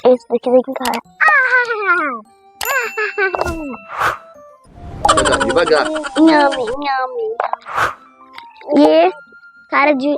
Esse daqui vem com cara. Devagar. Nhame, nhame. E esse cara de...